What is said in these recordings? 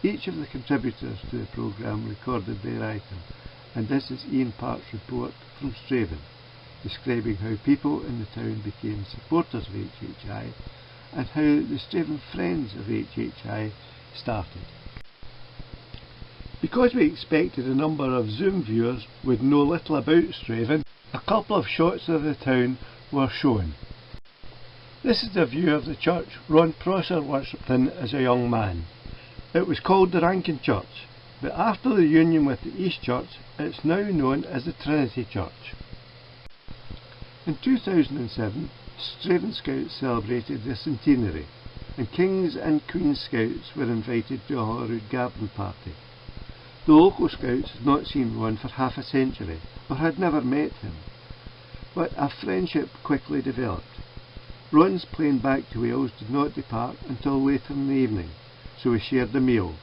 Each of the contributors to the programme recorded their item, and this is Ian Park's report from Strathaven, describing how people in the town became supporters of HHI and how the Strathaven Friends of HHI started. Because we expected a number of Zoom viewers would know little about Strathaven, a couple of shots of the town were shown. This is a view of the church Ron Prosser worshipped in as a young man. It was called the Rankin Church, but after the union with the East Church, it's now known as the Trinity Church. In 2007, Strathaven Scouts celebrated their centenary, and Kings and Queens Scouts were invited to a Holyrood garden party. The local Scouts had not seen Ron for half a century, or had never met him, but a friendship quickly developed. Ron's plane back to Wales did not depart until later in the evening, so we shared a meal.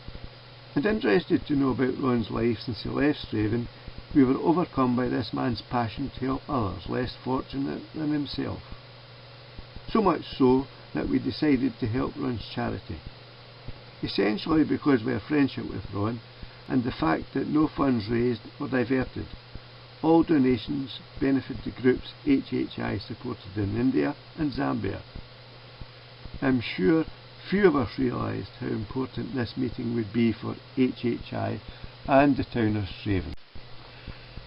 And interested to know about Ron's life since he left Strathaven, we were overcome by this man's passion to help others less fortunate than himself. So much so that we decided to help Ron's charity. Essentially because we have friendship with Ron, and the fact that no funds raised were diverted. All donations benefit the groups HHI supported in India and Zambia. I'm sure few of us realised how important this meeting would be for HHI and the town of Strathaven.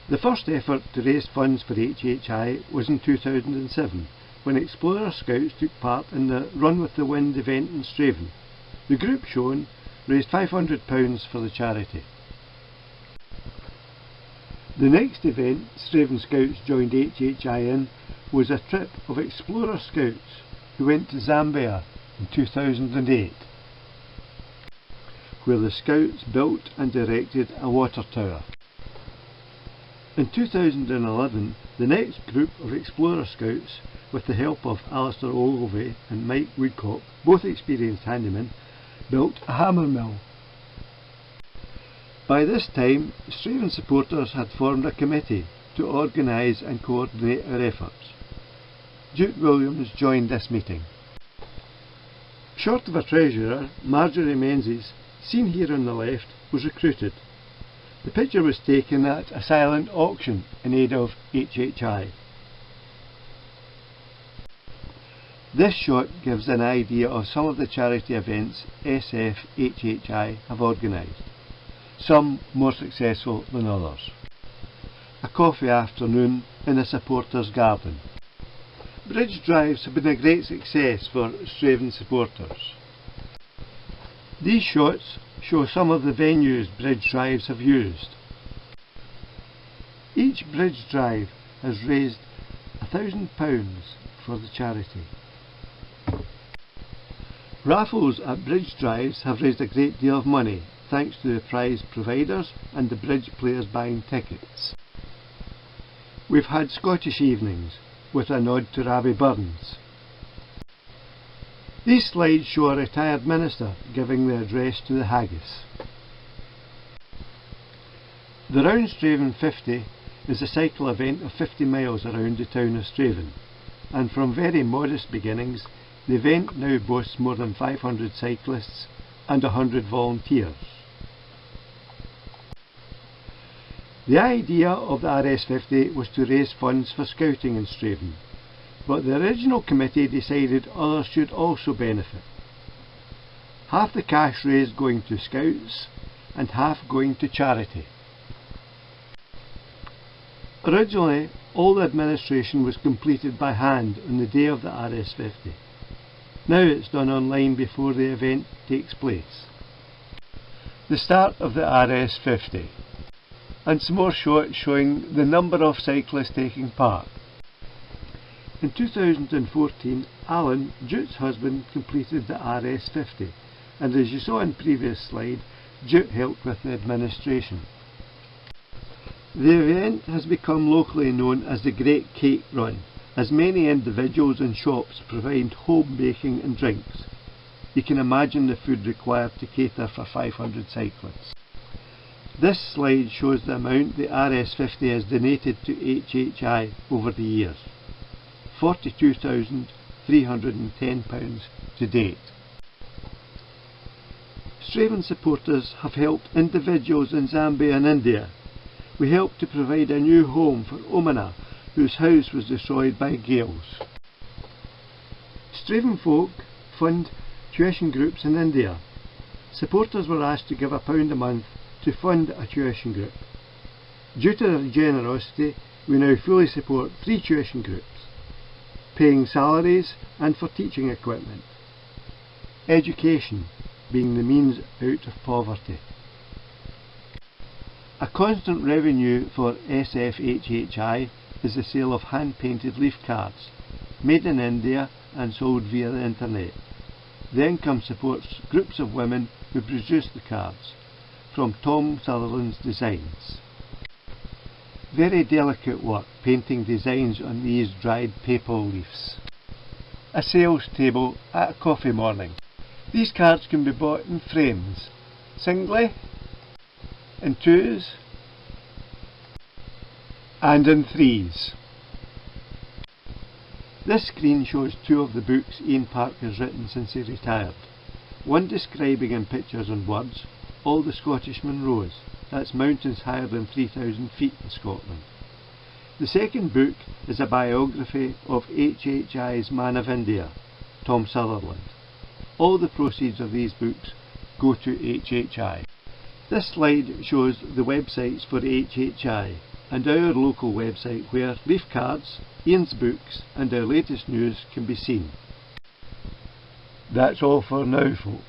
The first effort to raise funds for HHI was in 2007, when Explorer Scouts took part in the Run with the Wind event in Strathaven. The group shown raised £500 for the charity. The next event Strathaven Scouts joined HHI in was a trip of Explorer Scouts who went to Zambia in 2008, where the Scouts built and directed a water tower. In 2011, the next group of Explorer Scouts, with the help of Alistair Ogilvie and Mike Woodcock, both experienced handymen, built a hammer mill. By this time, Strathaven supporters had formed a committee to organise and coordinate our efforts. Duke Williams joined this meeting. Short of a treasurer, Marjorie Menzies, seen here on the left, was recruited. The picture was taken at a silent auction in aid of HHI. This shot gives an idea of some of the charity events SFHHI have organised, some more successful than others. A coffee afternoon in a supporters' garden. Bridge drives have been a great success for Strathaven supporters. These shots show some of the venues bridge drives have used. Each bridge drive has raised £1,000 for the charity. Raffles at bridge drives have raised a great deal of money thanks to the prize providers and the bridge players buying tickets. We've had Scottish evenings with a nod to Rabbie Burns. These slides show a retired minister giving the address to the haggis. The Round Strathaven 50 is a cycle event of 50 miles around the town of Strathaven, and from very modest beginnings, the event now boasts more than 500 cyclists and 100 volunteers. The idea of the RS50 was to raise funds for scouting in Strathaven, but the original committee decided others should also benefit. Half the cash raised going to scouts and half going to charity. Originally, all the administration was completed by hand on the day of the RS50. Now it's done online before the event takes place. The start of the RS50, and some more shots showing the number of cyclists taking part. In 2014, Alan, Jute's husband, completed the RS50, and as you saw in the previous slide, Jute helped with the administration. The event has become locally known as the Great Cake Run, as many individuals and shops provide home baking and drinks. You can imagine the food required to cater for 500 cyclists. This slide shows the amount the RS50 has donated to HHI over the years. £42,310 to date. Strathaven supporters have helped individuals in Zambia and India. We helped to provide a new home for Omana, whose house was destroyed by gales. Strathaven folk fund tuition groups in India. Supporters were asked to give £1 a month to fund a tuition group. Due to their generosity, we now fully support 3 tuition groups, paying salaries and for teaching equipment. Education being the means out of poverty. A constant revenue for SFHHI is the sale of hand-painted leaf cards, made in India and sold via the internet. The income supports groups of women who produce the cards, from Tom Sutherland's designs. Very delicate work painting designs on these dried paper leaves. A sales table at a coffee morning. These cards can be bought in frames, singly, in 2s and in 3s. This screen shows 2 of the books Ian Park has written since he retired. One describing in pictures and words all the Scottish Munros, that's mountains higher than 3,000 feet in Scotland. The second book is a biography of HHI's Man of India, Tom Sutherland. All the proceeds of these books go to HHI. This slide shows the websites for HHI and our local website where leaf cards, Ian's books and our latest news can be seen. That's all for now, folks.